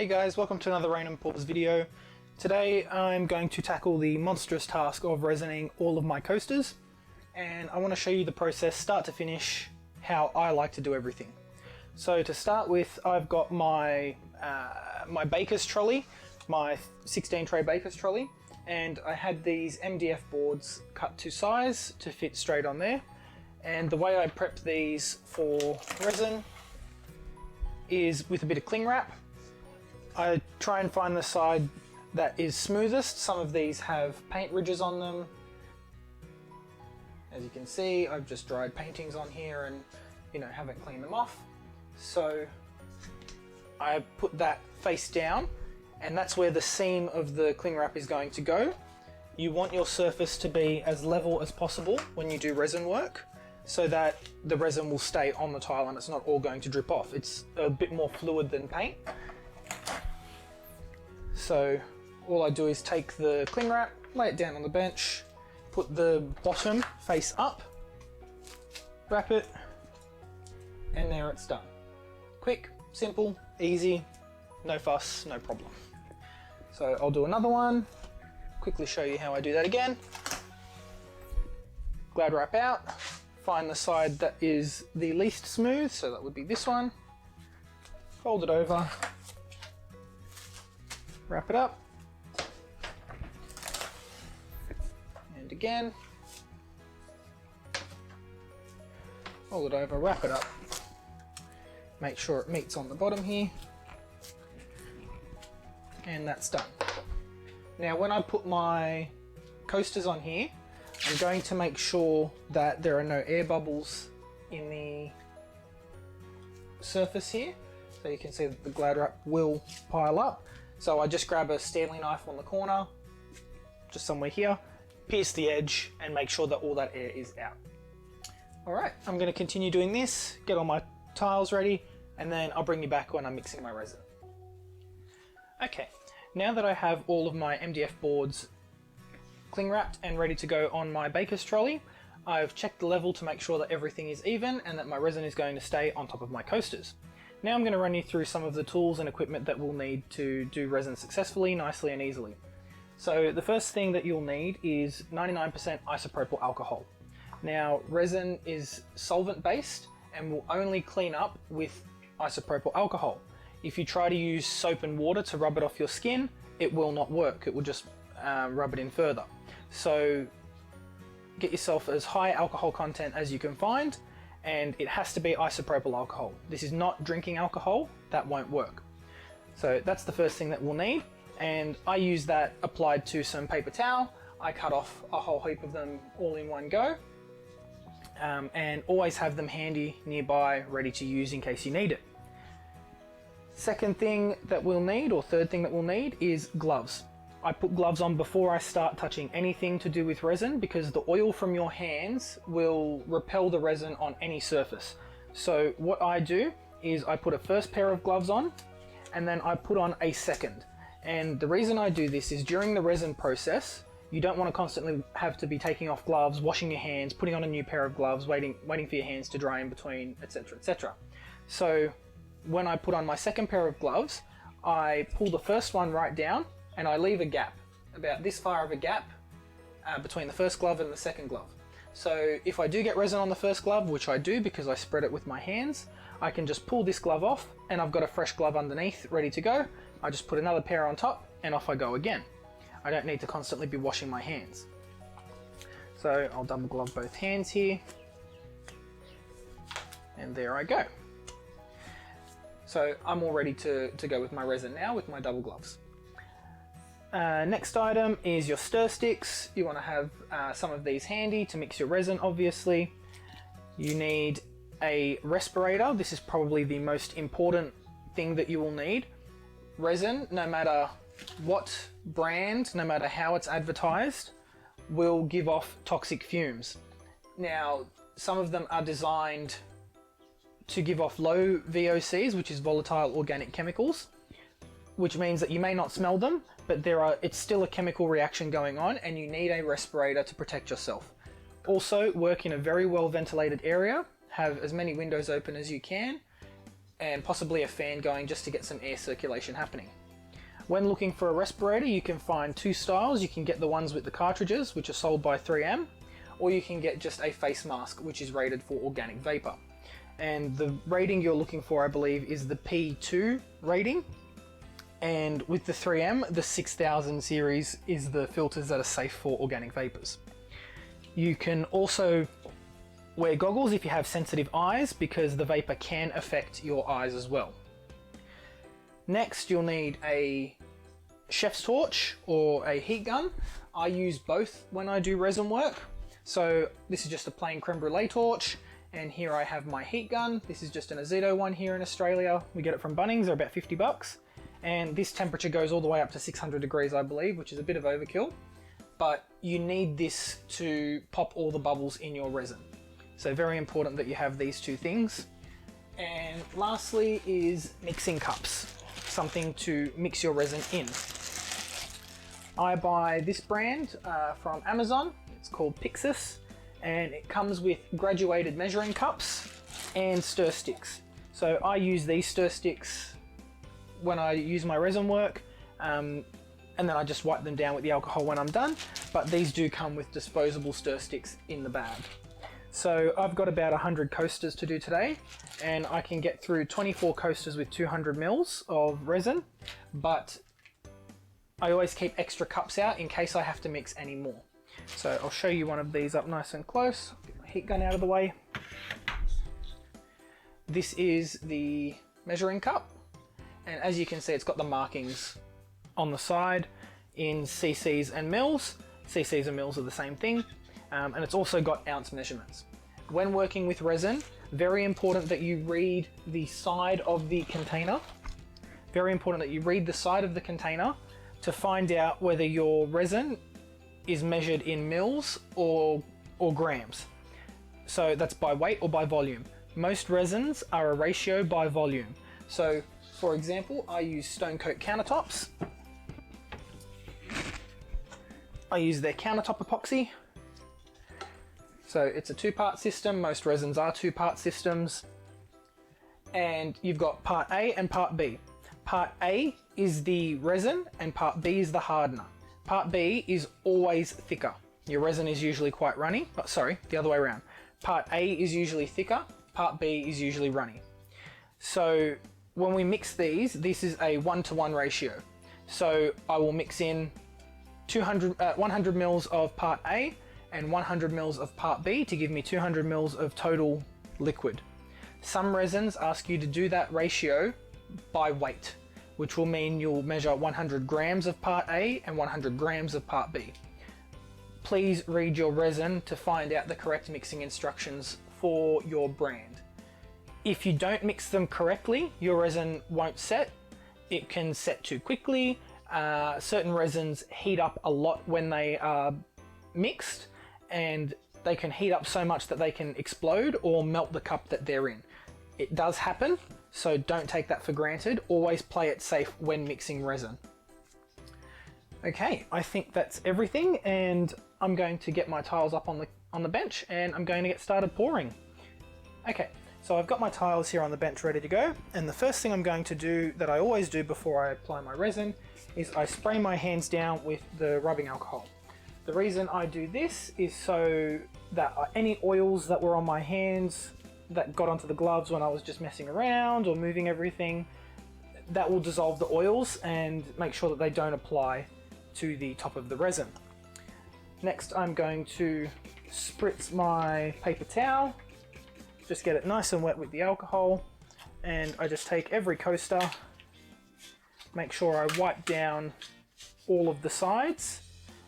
Hey guys, welcome to another Rain and Pours video. Today I'm going to tackle the monstrous task of resining all of my coasters, and I want to show you the process start to finish, how I like to do everything. So to start with, I've got my my baker's trolley, my 16 tray baker's trolley, and I had these MDF boards cut to size to fit straight on there. And the way I prep these for resin is with a bit of cling wrap. I try and find the side that is smoothest. Some of these have paint ridges on them. As you can see, I've just dried paintings on here and haven't cleaned them off. So I put that face down, and that's where the seam of the cling wrap is going to go. You want your surface to be as level as possible when you do resin work, so that the resin will stay on the tile and it's not all going to drip off. It's a bit more fluid than paint. So all I do is take the cling wrap, lay it down on the bench, put the bottom face up, wrap it, and there it's done. Quick, simple, easy, no fuss, no problem. So I'll do another one, quickly show you how I do that again. Glad wrap out, find the side that is the least smooth, so that would be this one, fold it over, wrap it up, and again, fold it over, wrap it up, make sure it meets on the bottom here, and that's done. Now when I put my coasters on here, I'm going to make sure that there are no air bubbles in the surface here, so you can see that the Glad wrap will pile up. So I just grab a Stanley knife on the corner, just somewhere here, pierce the edge and make sure that all that air is out. Alright, I'm going to continue doing this, get all my tiles ready, and then I'll bring you back when I'm mixing my resin. Okay, now that I have all of my MDF boards cling wrapped and ready to go on my baker's trolley, I've checked the level to make sure that everything is even and that my resin is going to stay on top of my coasters. Now I'm going to run you through some of the tools and equipment that we'll need to do resin successfully, nicely and easily. So the first thing that you'll need is 99% isopropyl alcohol. Now resin is solvent based and will only clean up with isopropyl alcohol. If you try to use soap and water to rub it off your skin, it will not work, it will just rub it in further. So get yourself as high alcohol content as you can find, and it has to be isopropyl alcohol. This is not drinking alcohol, that won't work. So that's the first thing that we'll need, and I use that applied to some paper towel. I cut off a whole heap of them all in one go, and always have them handy nearby, ready to use in case you need it. Second thing that we'll need, or third thing that we'll need, is gloves. I put gloves on before I start touching anything to do with resin, because the oil from your hands will repel the resin on any surface. So what I do is I put a first pair of gloves on, and then I put on a second. And the reason I do this is during the resin process, you don't want to constantly have to be taking off gloves, washing your hands, putting on a new pair of gloves, waiting for your hands to dry in between, etc, etc. So when I put on my second pair of gloves, I pull the first one right down, and I leave a gap, about this far of a gap, between the first glove and the second glove. So if I do get resin on the first glove, which I do because I spread it with my hands, I can just pull this glove off and I've got a fresh glove underneath ready to go. I just put another pair on top and off I go again. I don't need to constantly be washing my hands. So I'll double glove both hands here, and there I go. So I'm all ready to go with my resin now with my double gloves. Next item is your stir sticks. You want to have some of these handy to mix your resin, obviously. You need a respirator. This is probably the most important thing that you will need. Resin, no matter what brand, no matter how it's advertised, will give off toxic fumes. Now, some of them are designed to give off low VOCs, which is volatile organic chemicals, which means that you may not smell them, but it's still a chemical reaction going on, and you need a respirator to protect yourself. Also, work in a very well ventilated area, have as many windows open as you can, and possibly a fan going just to get some air circulation happening. When looking for a respirator, you can find two styles. You can get the ones with the cartridges, which are sold by 3M, or you can get just a face mask, which is rated for organic vapor. And the rating you're looking for, I believe, is the P2 rating. And with the 3M, the 6000 series is the filters that are safe for organic vapors. You can also wear goggles if you have sensitive eyes, because the vapor can affect your eyes as well. Next, you'll need a chef's torch or a heat gun. I use both when I do resin work. So this is just a plain creme brulee torch, and here I have my heat gun. This is just an Azedo one here in Australia. We get it from Bunnings, they're about 50 bucks. And this temperature goes all the way up to 600 degrees, I believe, which is a bit of overkill. But you need this to pop all the bubbles in your resin. So very important that you have these two things. And lastly is mixing cups, something to mix your resin in. I buy this brand from Amazon. It's called Pixis, and it comes with graduated measuring cups and stir sticks. So I use these stir sticks when I use my resin work, and then I just wipe them down with the alcohol when I'm done. But these do come with disposable stir sticks in the bag. So I've got about 100 coasters to do today, and I can get through 24 coasters with 200 mils of resin, but I always keep extra cups out in case I have to mix any more. So I'll show you one of these up nice and close. Get my heat gun out of the way. This is the measuring cup, and as you can see, it's got the markings on the side in cc's and mils. Cc's and mils are the same thing. And it's also got ounce measurements. When working with resin, very important that you read the side of the container. Very important that you read the side of the container to find out whether your resin is measured in mils or grams. So that's by weight or by volume. Most resins are a ratio by volume. So for example, I use Stonecoat Countertops. I use their countertop epoxy. So it's a two-part system. Most resins are two-part systems. And you've got part A and part B. Part A is the resin and part B is the hardener. Part B is always thicker. Your resin is usually quite runny. Oh, sorry, the other way around. Part A is usually thicker, part B is usually runny. So when we mix these, this is a 1-to-1 ratio. So I will mix in 100 mils of part A and 100 mils of part B to give me 200 mils of total liquid. Some resins ask you to do that ratio by weight, which will mean you'll measure 100 grams of part A and 100 grams of part B. Please read your resin to find out the correct mixing instructions for your brand. If you don't mix them correctly, your resin won't set. It can set too quickly. Certain resins heat up a lot when they are mixed, and they can heat up so much that they can explode or melt the cup that they're in. It does happen, so don't take that for granted. Always play it safe when mixing resin. Okay, I think that's everything, and I'm going to get my tiles up on the bench, and I'm going to get started pouring. Okay, so I've got my tiles here on the bench ready to go, and the first thing I'm going to do, that I always do before I apply my resin, is I spray my hands down with the rubbing alcohol. The reason I do this is so that any oils that were on my hands that got onto the gloves when I was just messing around or moving everything, that will dissolve the oils and make sure that they don't apply to the top of the resin. Next, I'm going to spritz my paper towel, just get it nice and wet with the alcohol, and I just take every coaster, make sure I wipe down all of the sides,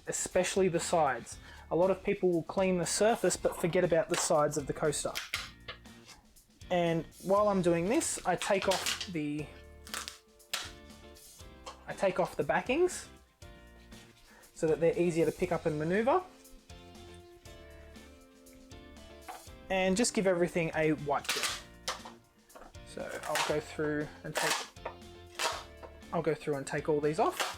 especially the sides. A lot of people will clean the surface but forget about the sides of the coaster. And while I'm doing this, I take off the backings so that they're easier to pick up and maneuver. And just give everything a wipe down. So I'll go through and take all these off.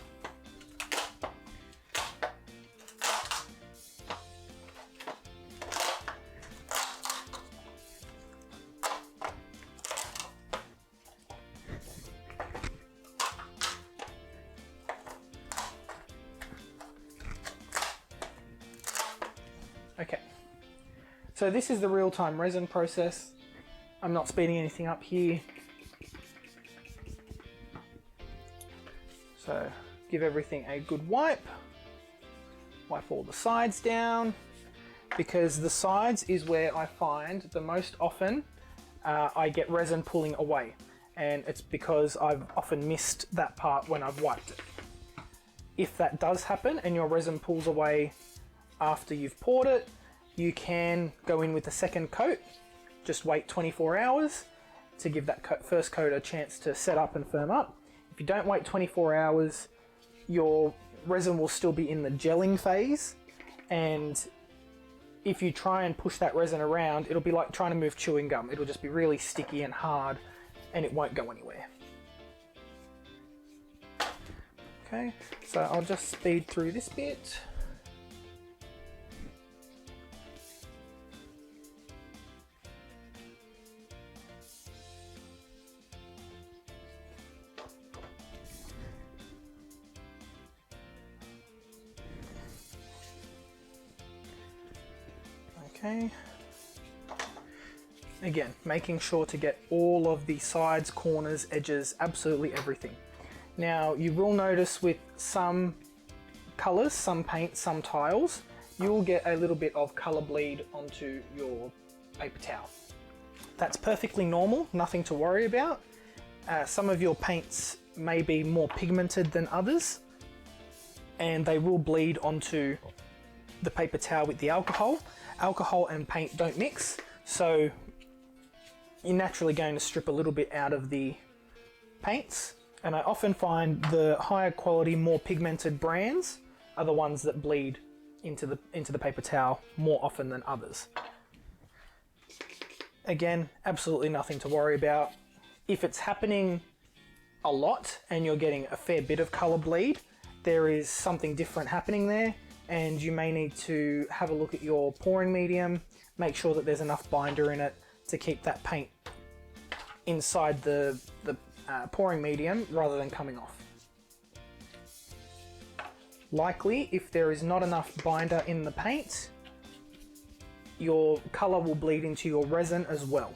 So this is the real-time resin process. I'm not speeding anything up here. So give everything a good wipe. Wipe all the sides down, because the sides is where I find the most often I get resin pulling away, and it's because I've often missed that part when I've wiped it. If that does happen and your resin pulls away after you've poured it, you can go in with a second coat. Just wait 24 hours to give that first coat a chance to set up and firm up. If you don't wait 24 hours, your resin will still be in the gelling phase, and if you try and push that resin around, it'll be like trying to move chewing gum. It'll just be really sticky and hard, and it won't go anywhere. Okay, so I'll just speed through this bit. Okay. Again, making sure to get all of the sides, corners, edges, absolutely everything. Now, you will notice with some colors, some paint, some tiles, you will get a little bit of color bleed onto your paper towel. That's perfectly normal, nothing to worry about. Some of your paints may be more pigmented than others, and they will bleed onto the paper towel with the alcohol. Alcohol and paint don't mix, so you're naturally going to strip a little bit out of the paints. And I often find the higher quality, more pigmented brands are the ones that bleed into the paper towel more often than others. Again, absolutely nothing to worry about. If it's happening a lot and you're getting a fair bit of color bleed, there is something different happening there, and you may need to have a look at your pouring medium, make sure that there's enough binder in it to keep that paint inside the pouring medium rather than coming off. Likely, if there is not enough binder in the paint, your color will bleed into your resin as well.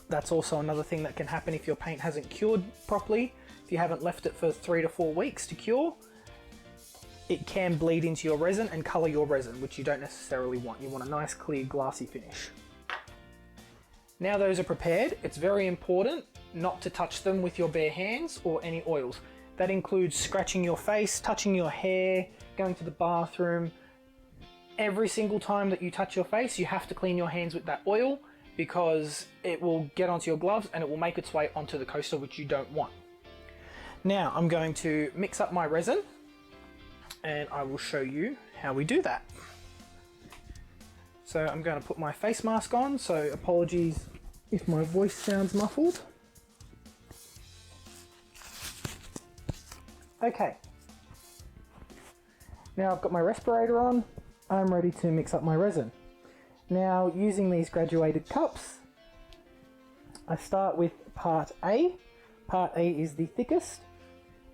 That's also another thing that can happen if your paint hasn't cured properly. If you haven't left it for 3 to 4 weeks to cure, it can bleed into your resin and color your resin, which you don't necessarily want. You want a nice, clear, glassy finish. Now those are prepared, it's very important not to touch them with your bare hands or any oils. That includes scratching your face, touching your hair, going to the bathroom. Every single time that you touch your face, you have to clean your hands with that oil, because it will get onto your gloves and it will make its way onto the coaster, which you don't want. Now I'm going to mix up my resin, and I will show you how we do that. So I'm going to put my face mask on, so apologies if my voice sounds muffled. Okay, now I've got my respirator on, I'm ready to mix up my resin. Now, using these graduated cups, I start with part A. Part A is the thickest,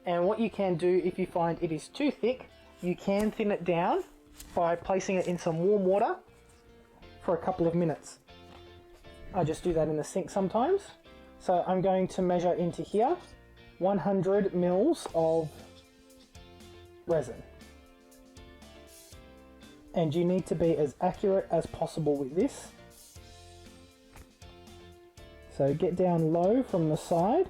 and what you can do if you find it is too thick, you can thin it down by placing it in some warm water for a couple of minutes. I just do that in the sink sometimes. So I'm going to measure into here 100 mils of resin. And you need to be as accurate as possible with this. So get down low from the side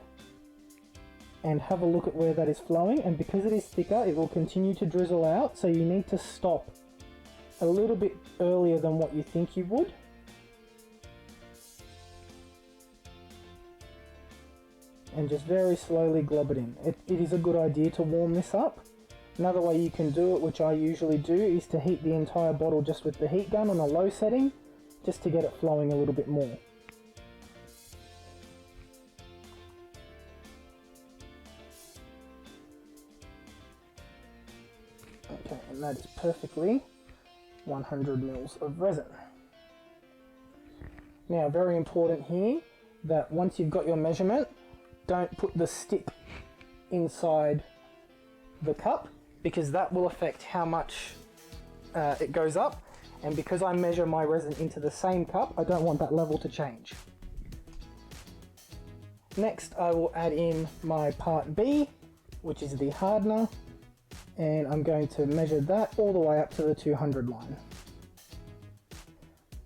and have a look at where that is flowing, and because it is thicker, it will continue to drizzle out, so you need to stop a little bit earlier than what you think you would. And just very slowly glob it in. It is a good idea to warm this up. Another way you can do it, which I usually do, is to heat the entire bottle just with the heat gun on a low setting, just to get it flowing a little bit more. Okay, and that is perfectly 100 mils of resin. Now, very important here that once you've got your measurement, don't put the stick inside the cup, because that will affect how much it goes up. And because I measure my resin into the same cup, I don't want that level to change. Next, I will add in my part B, which is the hardener, and I'm going to measure that all the way up to the 200 line.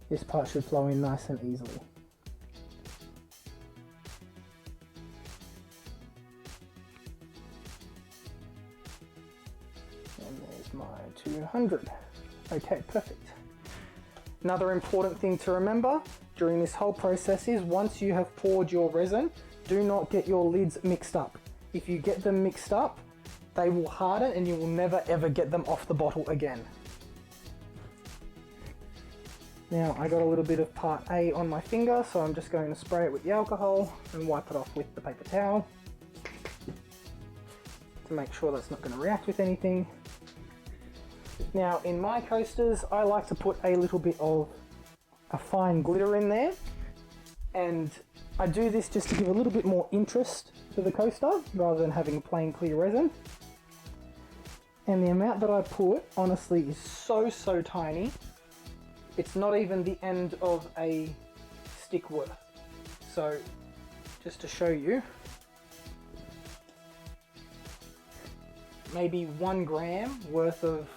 This part should flow in nice and easily. And there's my 200. Okay, perfect. Another important thing to remember during this whole process is once you have poured your resin, do not get your lids mixed up. If you get them mixed up, they will harden and you will never ever get them off the bottle again. Now I got a little bit of part A on my finger, so I'm just going to spray it with the alcohol and wipe it off with the paper towel to make sure that's not going to react with anything. Now in my coasters, I like to put a little bit of a fine glitter in there, and I do this just to give a little bit more interest to the coaster rather than having plain clear resin. And the amount that I put honestly is so tiny. It's not even the end of a stick worth. So just to show you, maybe 1 gram worth of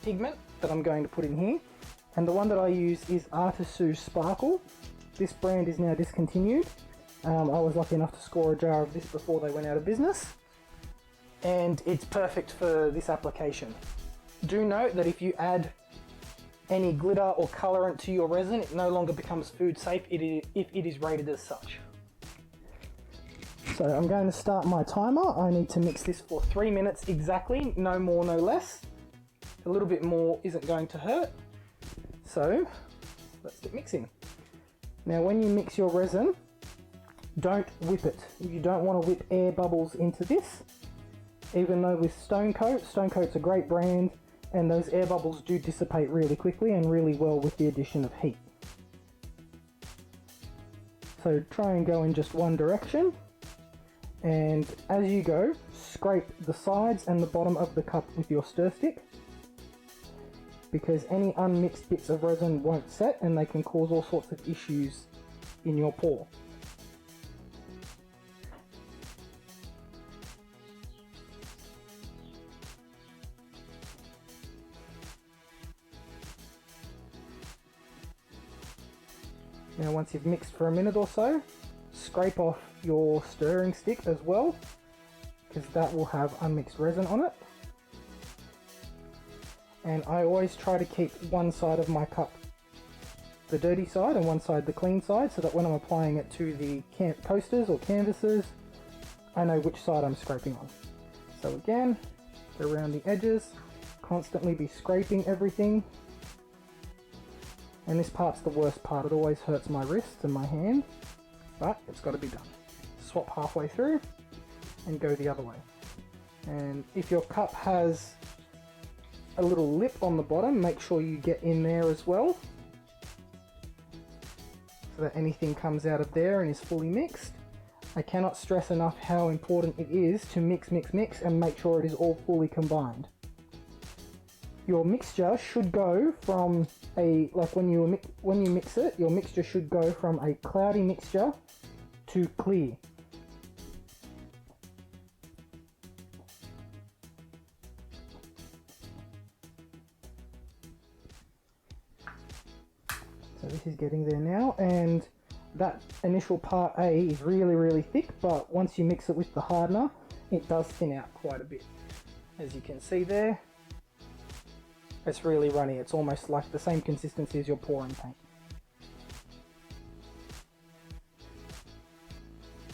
pigment that I'm going to put in here. And the one that I use is Artisu Sparkle. This brand is now discontinued. I was lucky enough to score a jar of this before they went out of business. And it's perfect for this application. Do note that if you add any glitter or colorant to your resin, it no longer becomes food safe if it is rated as such. So I'm going to start my timer. I need to mix this for 3 minutes exactly, no more, no less. A little bit more isn't going to hurt. So let's get mixing. Now when you mix your resin, don't whip it. You don't want to whip air bubbles into this. Even though with Stonecoat's a great brand, and those air bubbles do dissipate really quickly and really well with the addition of heat. So try and go in just one direction, and as you go, scrape the sides and the bottom of the cup with your stir stick, because any unmixed bits of resin won't set and they can cause all sorts of issues in your pour. Now once you've mixed for a minute or so, scrape off your stirring stick as well, because that will have unmixed resin on it. And I always try to keep one side of my cup the dirty side and one side the clean side, so that when I'm applying it to the coasters or canvases, I know which side I'm scraping on. So again, go around the edges, constantly be scraping everything. And this part's the worst part, it always hurts my wrists and my hand, but it's got to be done. Swap halfway through and go the other way. And if your cup has a little lip on the bottom, make sure you get in there as well, so that anything comes out of there and is fully mixed. I cannot stress enough how important it is to mix and make sure it is all fully combined. Your mixture should go from a, like when you mix it, your mixture should go from a cloudy mixture to clear. So this is getting there now, and that initial part A is really thick, but once you mix it with the hardener, it does thin out quite a bit. As you can see there, it's really runny. It's almost like the same consistency as your pouring paint.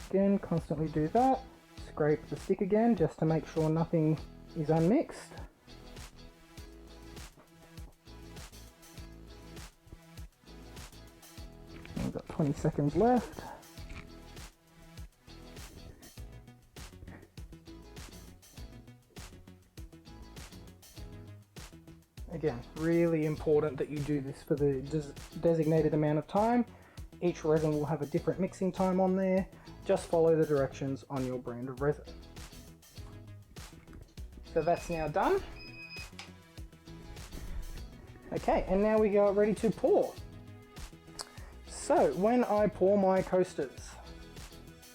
Again, constantly do that. Scrape the stick again just to make sure nothing is unmixed. And we've got 20 seconds left. Again, really important that you do this for the designated amount of time. Each resin will have a different mixing time on there. Just follow the directions on your brand of resin. So that's now done. Okay, and now we are ready to pour. So when I pour my coasters,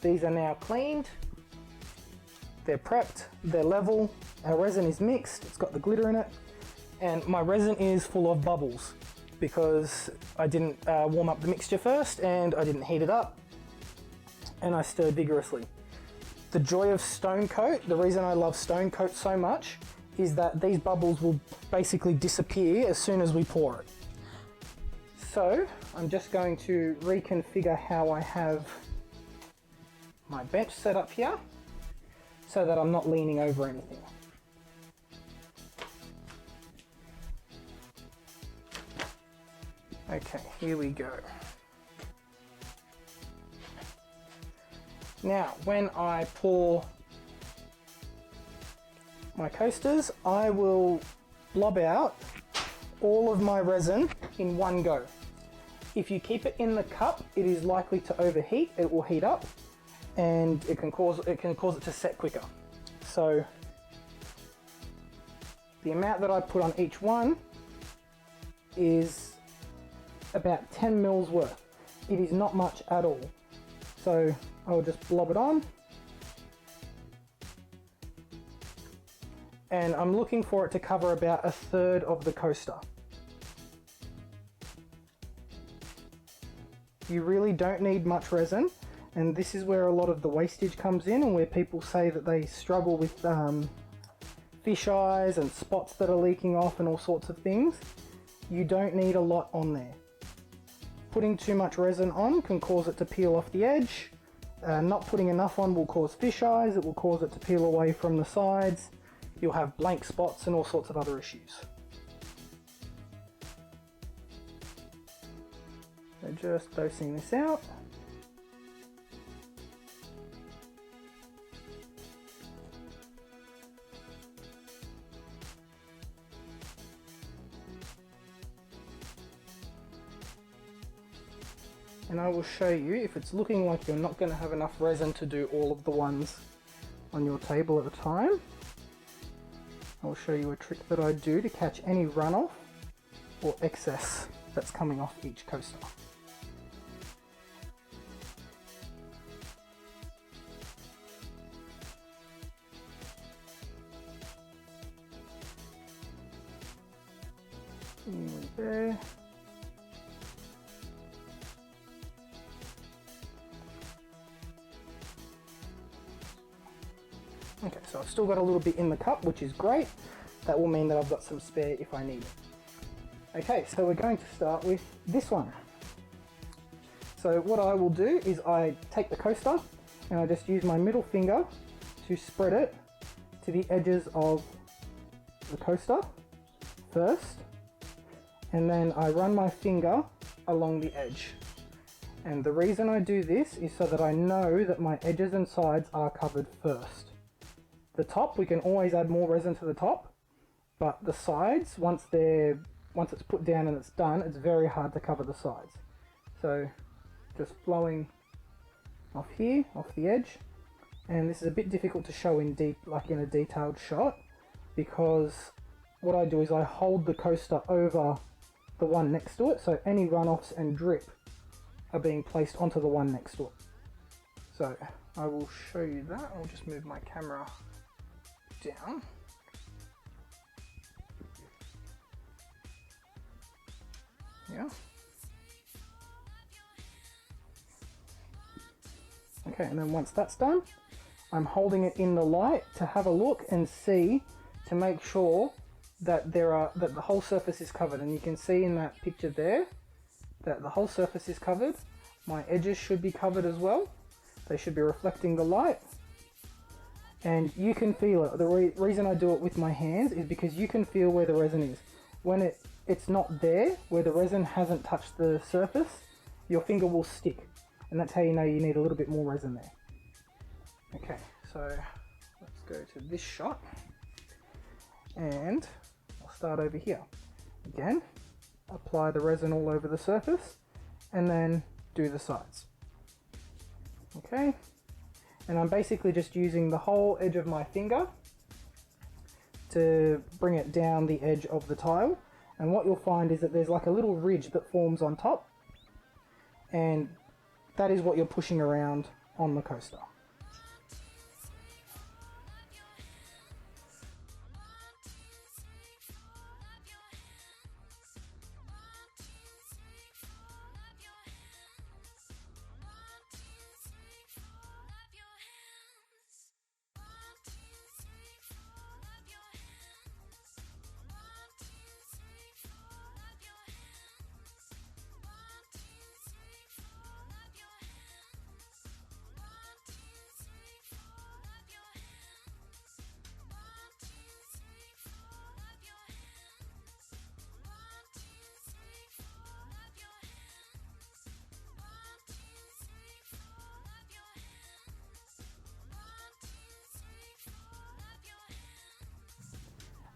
these are now cleaned, they're prepped, they're level, our resin is mixed, it's got the glitter in it, and my resin is full of bubbles because I didn't warm up the mixture first and I didn't heat it up, and I stirred vigorously. The joy of Stonecoat, the reason I love Stonecoat so much, is that these bubbles will basically disappear as soon as we pour it. So I'm just going to reconfigure how I have my bench set up here so that I'm not leaning over anything. Okay, here we go. Now, when I pour my coasters, I will blob out all of my resin in one go. If you keep it in the cup, it is likely to overheat. It will heat up, and it can cause it to set quicker. So the amount that I put on each one is about 10 mils worth. It is not much at all. So I'll just blob it on. And I'm looking for it to cover about 1/3 of the coaster. You really don't need much resin, and this is where a lot of the wastage comes in, and where people say that they struggle with fish eyes and spots that are leaking off and all sorts of things. You don't need a lot on there. Putting too much resin on can cause it to peel off the edge. Not putting enough on will cause fish eyes, it will cause it to peel away from the sides. You'll have blank spots and all sorts of other issues. So just dosing this out. And I will show you, if it's looking like you're not going to have enough resin to do all of the ones on your table at a time, I'll show you a trick that I do to catch any runoff or excess that's coming off each coaster. There. Okay, so I've still got a little bit in the cup, which is great. That will mean that I've got some spare if I need it. Okay, so we're going to start with this one. So what I will do is I take the coaster and I just use my middle finger to spread it to the edges of the coaster first, and then I run my finger along the edge. And the reason I do this is so that I know that my edges and sides are covered first. The top, we can always add more resin to the top, but the sides, once it's put down and it's done, it's very hard to cover the sides. So just blowing off here, off the edge, and this is a bit difficult to show in a detailed shot, because what I do is I hold the coaster over the one next to it, so any runoffs and drip are being placed onto the one next to it. So I will show you that. I'll just move my camera down. Yeah. Okay, and then once that's done, I'm holding it in the light to have a look and see, to make sure that that the whole surface is covered. And you can see in that picture there that the whole surface is covered. My edges should be covered as well. They should be reflecting the light. And you can feel it. The reason I do it with my hands is because you can feel where the resin is. When it's not there, where the resin hasn't touched the surface, your finger will stick. And that's how you know you need a little bit more resin there. Okay, so let's go to this shot. And I'll start over here. Again, apply the resin all over the surface and then do the sides. Okay, and I'm basically just using the whole edge of my finger to bring it down the edge of the tile, And what you'll find is that there's like a little ridge that forms on top, and that is what you're pushing around on the coaster.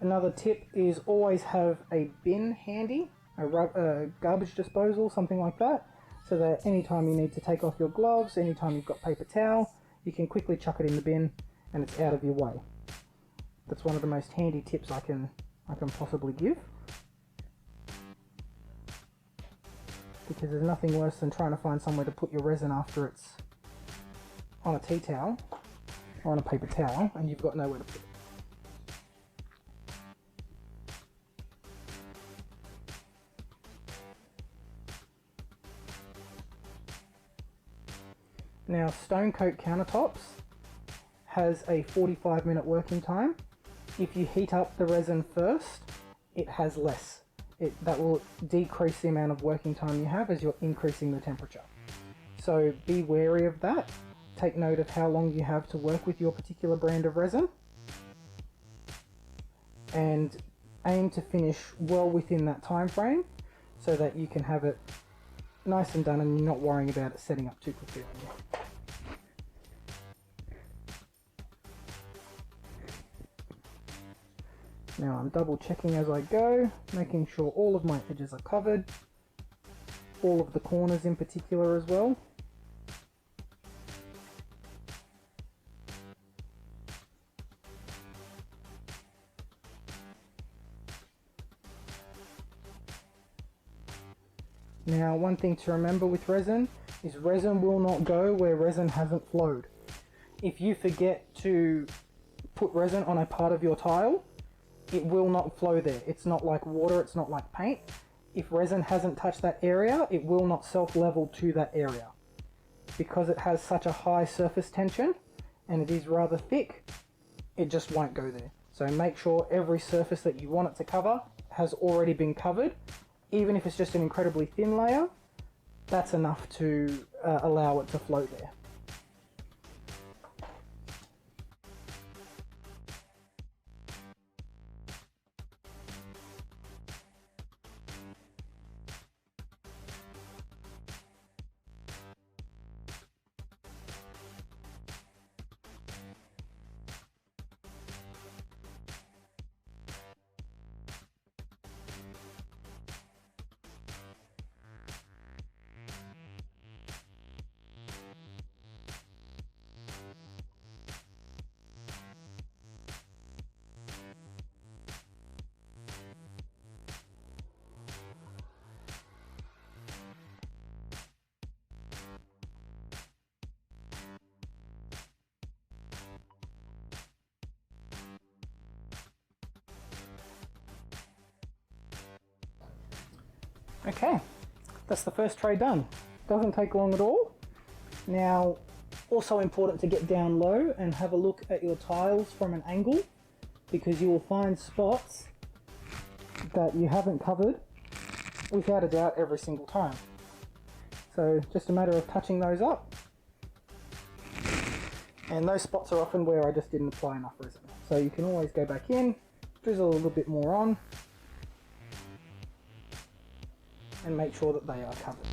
Another tip is always have a bin handy, a garbage disposal, something like that, so that anytime you need to take off your gloves, anytime you've got paper towel, you can quickly chuck it in the bin and it's out of your way. That's one of the most handy tips I can possibly give, because there's nothing worse than trying to find somewhere to put your resin after it's on a tea towel or on a paper towel and you've got nowhere to put it. Now, Stonecoat Countertops has a 45-minute working time. If you heat up the resin first, it has less. That will decrease the amount of working time you have as you're increasing the temperature. So be wary of that. Take note of how long you have to work with your particular brand of resin, and aim to finish well within that time frame so that you can have it nice and done and you're not worrying about it setting up too quickly on you. Now I'm double checking as I go, making sure all of my edges are covered, all of the corners in particular as well. Now, one thing to remember with resin is resin will not go where resin hasn't flowed. If you forget to put resin on a part of your tile, it will not flow there. It's not like water, it's not like paint. If resin hasn't touched that area, it will not self-level to that area. Because it has such a high surface tension and it is rather thick, it just won't go there. So make sure every surface that you want it to cover has already been covered. Even if it's just an incredibly thin layer, that's enough to allow it to flow there. Okay, that's the first tray done. Doesn't take long at all. Now, also important to get down low and have a look at your tiles from an angle, because you will find spots that you haven't covered without a doubt every single time. So just a matter of touching those up. And those spots are often where I just didn't apply enough resin. So you can always go back in, drizzle a little bit more on, and make sure that they are covered.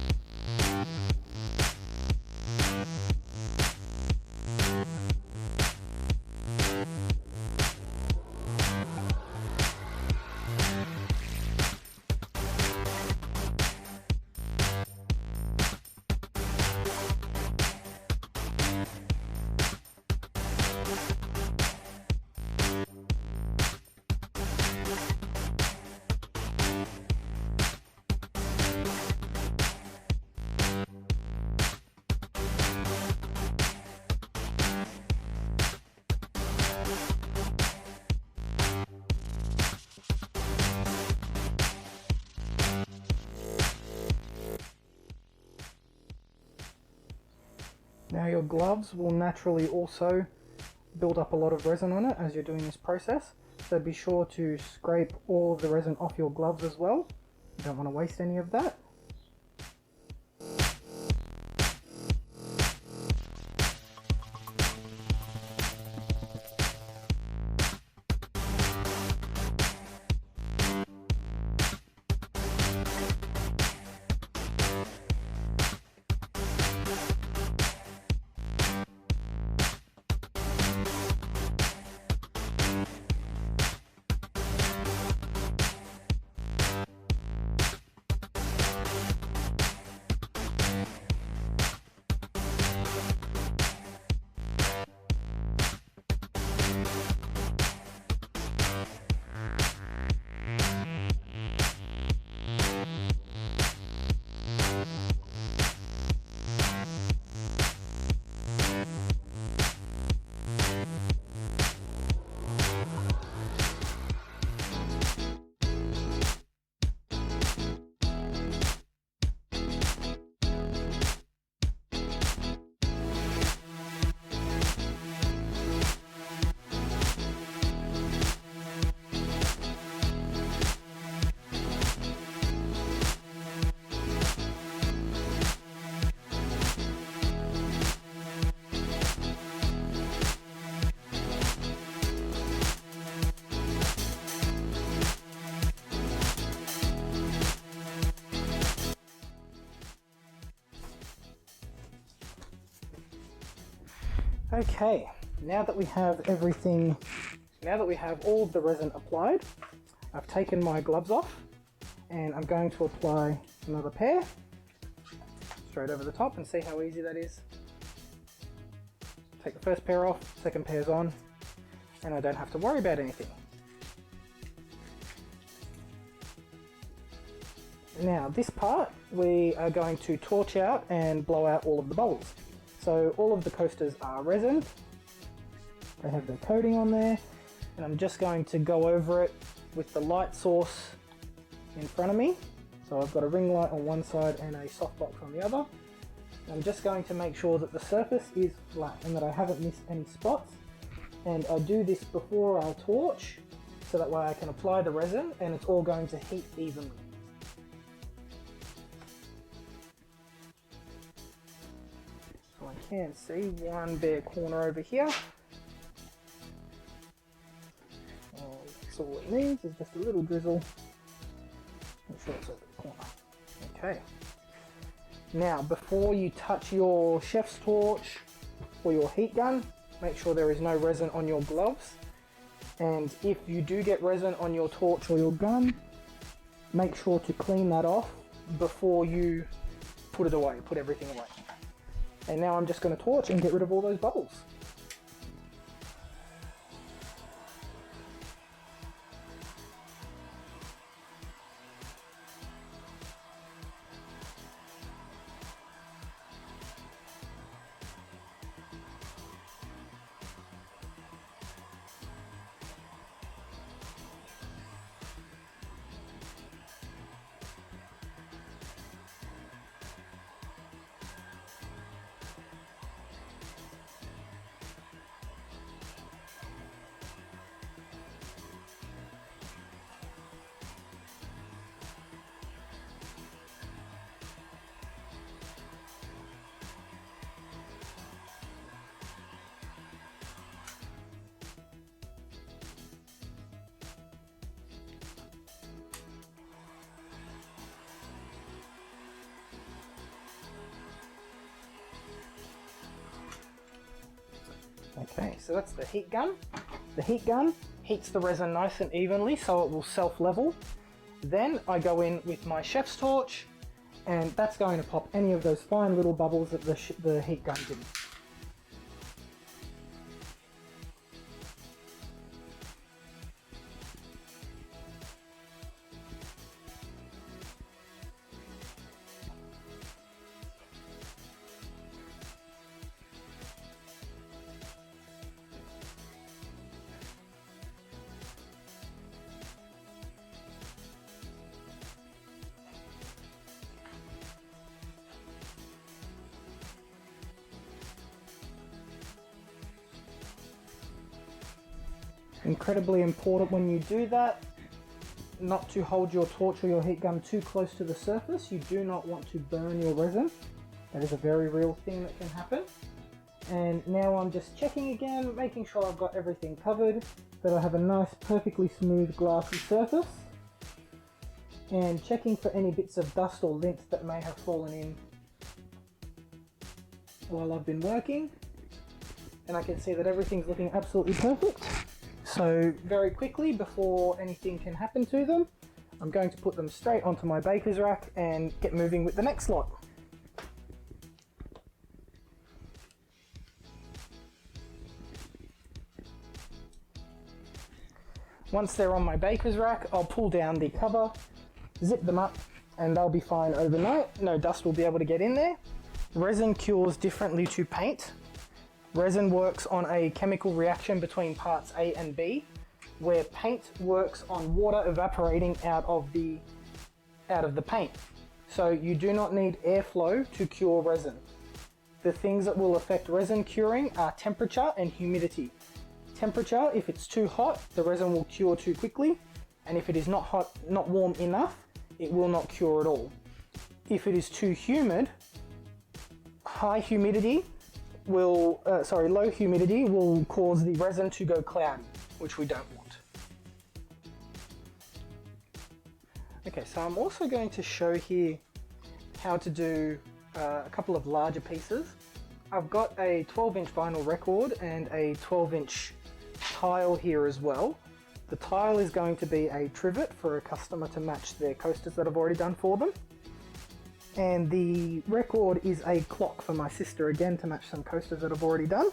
Now your gloves will naturally also build up a lot of resin on it as you're doing this process, so be sure to scrape all of the resin off your gloves as well. You don't want to waste any of that. Okay, now that we have everything, now that we have all of the resin applied, I've taken my gloves off and I'm going to apply another pair straight over the top and see how easy that is. Take the first pair off, second pair's on, and I don't have to worry about anything. Now this part we are going to torch out and blow out all of the bubbles. So all of the coasters are resin, they have their coating on there, and I'm just going to go over it with the light source in front of me. So I've got a ring light on one side and a softbox on the other. I'm just going to make sure that the surface is flat and that I haven't missed any spots. And I do this before I torch, so that way I can apply the resin and it's all going to heat evenly. So I can see one bare corner over here. So all it needs is just a little drizzle. Make sure it's over the corner. Okay. Now, before you touch your chef's torch or your heat gun, make sure there is no resin on your gloves. And if you do get resin on your torch or your gun, make sure to clean that off before you put it away, put everything away. And now I'm just going to torch and get rid of all those bubbles. Okay, so that's the heat gun. The heat gun heats the resin nice and evenly so it will self-level. Then I go in with my chef's torch and that's going to pop any of those fine little bubbles that the heat gun didn't. Incredibly important when you do that, not to hold your torch or your heat gun too close to the surface. You do not want to burn your resin. That is a very real thing that can happen. And now I'm just checking again, making sure I've got everything covered, that I have a nice perfectly smooth glassy surface, and checking for any bits of dust or lint that may have fallen in while I've been working. And I can see that everything's looking absolutely perfect. So very quickly, before anything can happen to them, I'm going to put them straight onto my baker's rack and get moving with the next lot. Once they're on my baker's rack, I'll pull down the cover, zip them up, and they'll be fine overnight. No dust will be able to get in there. Resin cures differently to paint. Resin works on a chemical reaction between parts A and B, where paint works on water evaporating out of the paint. So you do not need airflow to cure resin. The things that will affect resin curing are temperature and humidity. Temperature, if it's too hot, the resin will cure too quickly, and if it is not hot, not warm enough, it will not cure at all. If it is too humid, low humidity will cause the resin to go cloudy, which we don't want. Okay, so I'm also going to show here how to do a couple of larger pieces. I've got a 12-inch vinyl record and a 12-inch tile here as well. The tile is going to be a trivet for a customer to match their coasters that I've already done for them. And the record is a clock for my sister, again, to match some coasters that I've already done.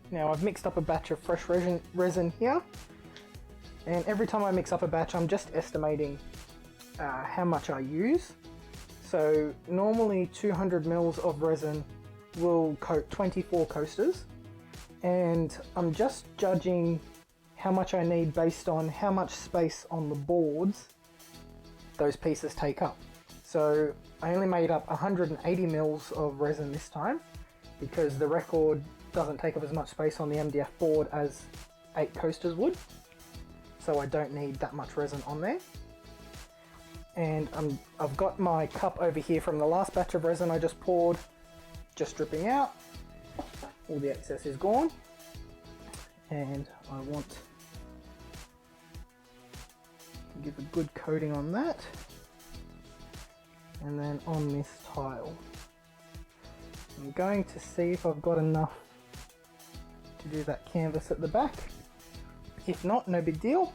Now I've mixed up a batch of fresh resin here. And every time I mix up a batch, I'm just estimating how much I use. So normally 200 mils of resin will coat 24 coasters. And I'm just judging how much I need based on how much space on the boards those pieces take up. So I only made up 180 mils of resin this time because the record doesn't take up as much space on the MDF board as 8 coasters would. So I don't need that much resin on there. And I've got my cup over here from the last batch of resin I just poured, just dripping out. All the excess is gone. And I want to give a good coating on that. And then on this tile. I'm going to see if I've got enough to do that canvas at the back. If not, no big deal.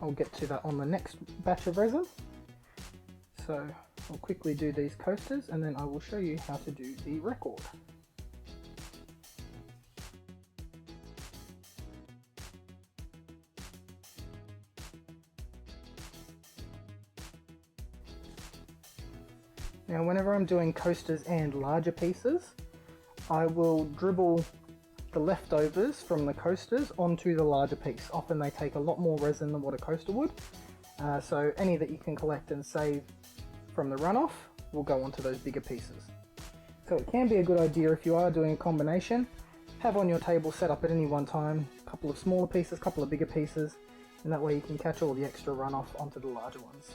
I'll get to that on the next batch of resin. So I'll quickly do these coasters and then I will show you how to do the record. Now whenever I'm doing coasters and larger pieces, I will dribble the leftovers from the coasters onto the larger piece. Often they take a lot more resin than what a coaster would. So any that you can collect and save from the runoff will go onto those bigger pieces. So it can be a good idea if you are doing a combination, have on your table set up at any one time, a couple of smaller pieces, a couple of bigger pieces, and that way you can catch all the extra runoff onto the larger ones.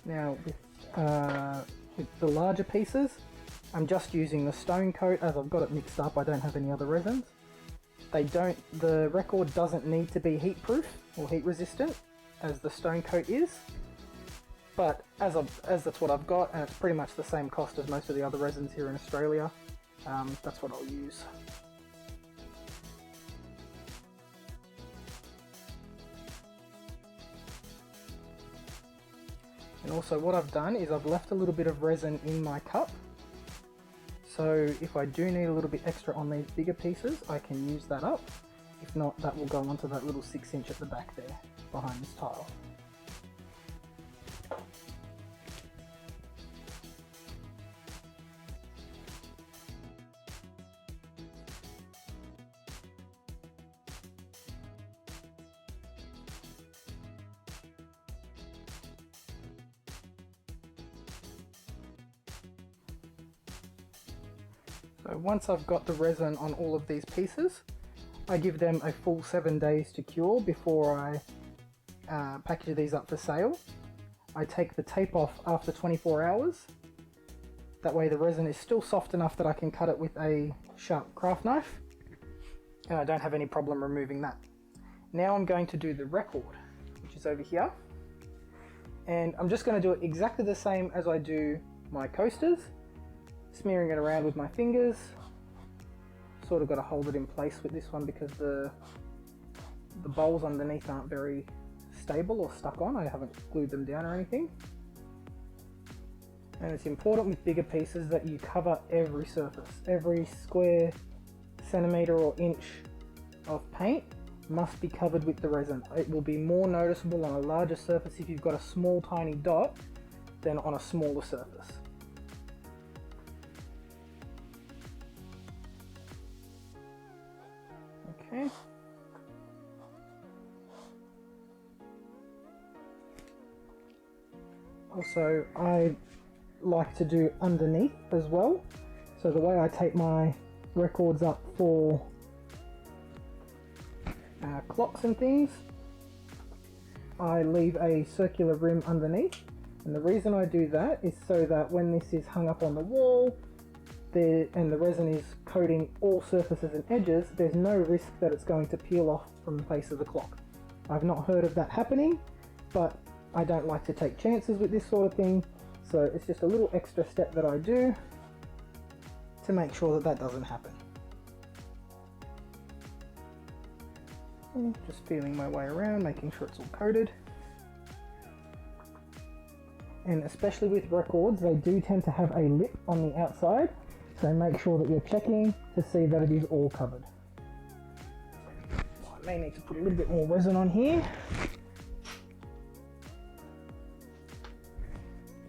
Now with the larger pieces, I'm just using the Stonecoat as I've got it mixed up. I don't have any other resins. The record doesn't need to be heat proof or heat resistant as the Stonecoat is, but as that's what I've got, and it's pretty much the same cost as most of the other resins here in Australia, that's what I'll use. And also what I've done is I've left a little bit of resin in my cup. So if I do need a little bit extra on these bigger pieces, I can use that up. If not, that will go onto that little 6-inch at the back there, behind this tile. So once I've got the resin on all of these pieces, I give them a full 7 days to cure before I package these up for sale. I take the tape off after 24 hours. That way the resin is still soft enough that I can cut it with a sharp craft knife, and I don't have any problem removing that. Now I'm going to do the record, which is over here. And I'm just going to do it exactly the same as I do my coasters, smearing it around with my fingers. Sort of got to hold it in place with this one because the bowls underneath aren't very stable or stuck on. I haven't glued them down or anything. And it's important with bigger pieces that you cover every surface. Every square centimetre or inch of paint must be covered with the resin. It will be more noticeable on a larger surface if you've got a small tiny dot than on a smaller surface. Okay. Also, I like to do underneath as well. So the way I tape my records up for clocks and things, I leave a circular rim underneath, and the reason I do that is so that when this is hung up on the wall and the resin is coating all surfaces and edges, there's no risk that it's going to peel off from the face of the clock. I've not heard of that happening, but I don't like to take chances with this sort of thing, so it's just a little extra step that I do to make sure that that doesn't happen. Just feeling my way around, making sure it's all coated. And especially with records, they do tend to have a lip on the outside, so make sure that you're checking to see that it is all covered. I may need to put a little bit more resin on here,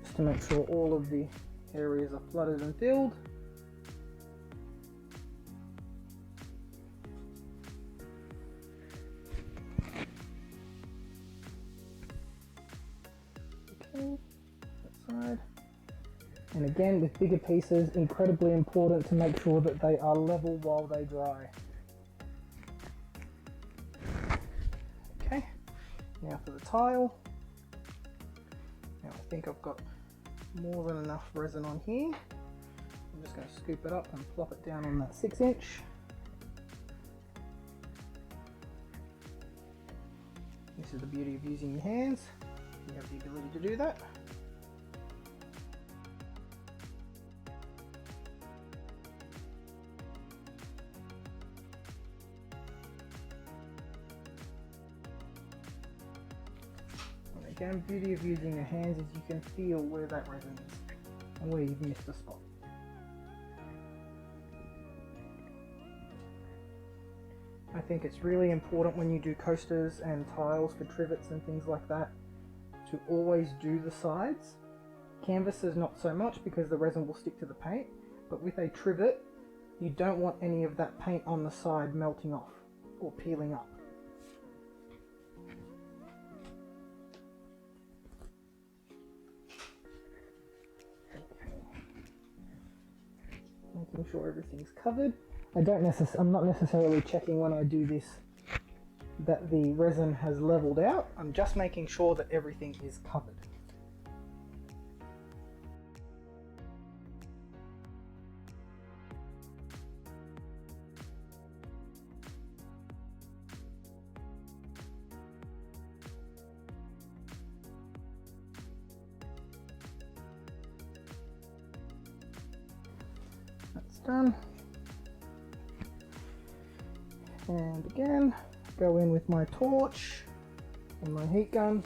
just to make sure all of the areas are flooded and filled. Okay, that side. And again, with bigger pieces, incredibly important to make sure that they are level while they dry. Okay, now for the tile. Now I think I've got more than enough resin on here. I'm just going to scoop it up and plop it down on that 6-inch. This is the beauty of using your hands. You have the ability to do that. Again, beauty of using your hands is you can feel where that resin is and where you've missed a spot. I think it's really important when you do coasters and tiles for trivets and things like that to always do the sides. Canvases not so much because the resin will stick to the paint, but with a trivet you don't want any of that paint on the side melting off or peeling up. Making sure everything's covered. I'm not necessarily checking when I do this that the resin has leveled out. I'm just making sure that everything is covered. That's done. And again, go in with my torch and my heat gun.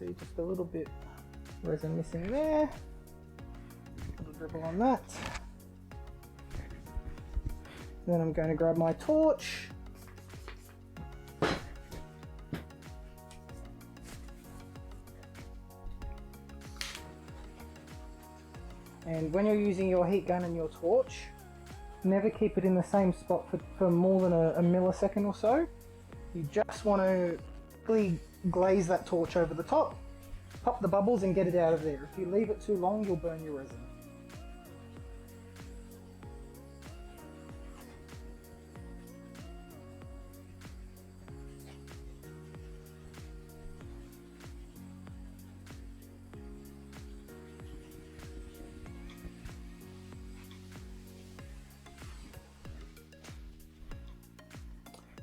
see just a little bit resin missing there. A little dribble on that. Then I'm going to grab my torch. And when you're using your heat gun and your torch, never keep it in the same spot for more than a millisecond or so. You just want to glaze that torch over the top, pop the bubbles and get it out of there. If you leave it too long, you'll burn your resin.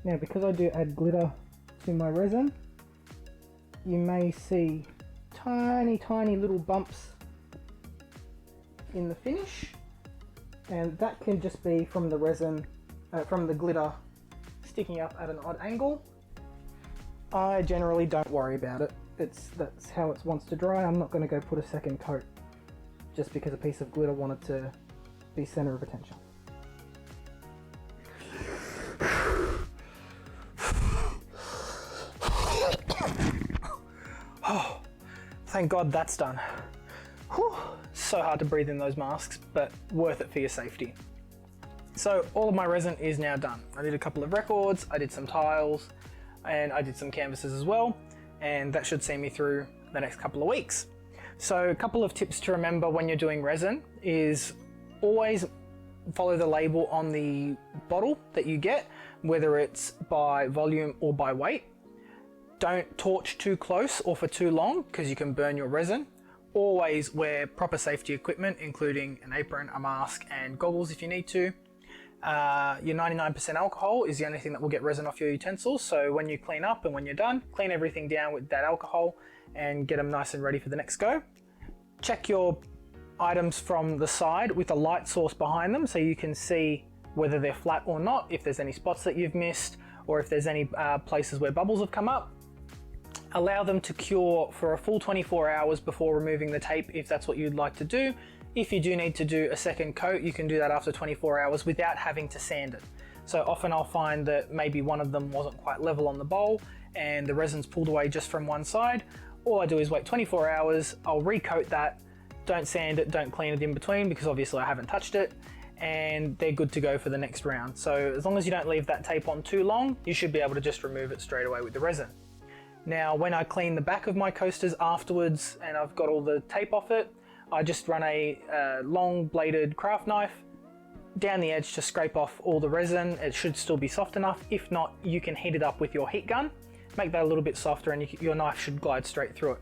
Now, because I do add glitter to my resin, you may see tiny little bumps in the finish, and that can just be from the resin, from the glitter sticking up at an odd angle. I generally don't worry about it. That's how it wants to dry. I'm not going to go put a second coat just because a piece of glitter wanted to be center of attention. Oh, thank God that's done. Whew, so hard to breathe in those masks, but worth it for your safety. So all of my resin is now done. I did a couple of records, I did some tiles, and I did some canvases as well, and that should see me through the next couple of weeks. So a couple of tips to remember when you're doing resin is always follow the label on the bottle that you get, whether it's by volume or by weight. Don't torch too close or for too long because you can burn your resin. Always wear proper safety equipment, including an apron, a mask, and goggles if you need to. Your 99% alcohol is the only thing that will get resin off your utensils, so when you clean up and when you're done, clean everything down with that alcohol and get them nice and ready for the next go. Check your items from the side with a light source behind them so you can see whether they're flat or not, if there's any spots that you've missed, or if there's any places where bubbles have come up. Allow them to cure for a full 24 hours before removing the tape if that's what you'd like to do. If you do need to do a second coat, you can do that after 24 hours without having to sand it. So often I'll find that maybe one of them wasn't quite level on the bowl and the resin's pulled away just from one side. All I do is wait 24 hours, I'll recoat that, don't sand it, don't clean it in between because obviously I haven't touched it, and they're good to go for the next round. So as long as you don't leave that tape on too long, you should be able to just remove it straight away with the resin. Now, when I clean the back of my coasters afterwards and I've got all the tape off it, I just run a long bladed craft knife down the edge to scrape off all the resin. It should still be soft enough. If not, you can heat it up with your heat gun, make that a little bit softer, and your knife should glide straight through it.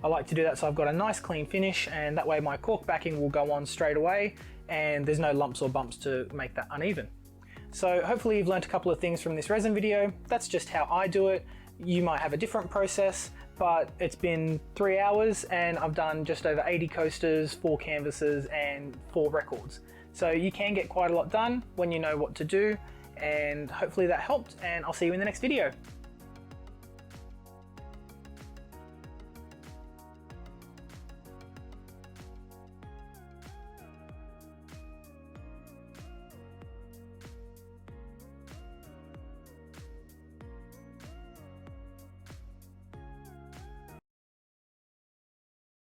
I like to do that so I've got a nice clean finish, and that way my cork backing will go on straight away and there's no lumps or bumps to make that uneven. So hopefully you've learned a couple of things from this resin video. That's just how I do it. You might have a different process, but it's been 3 hours and I've done just over 80 coasters, 4 canvases and 4 records. So you can get quite a lot done when you know what to do, and hopefully that helped, and I'll see you in the next video.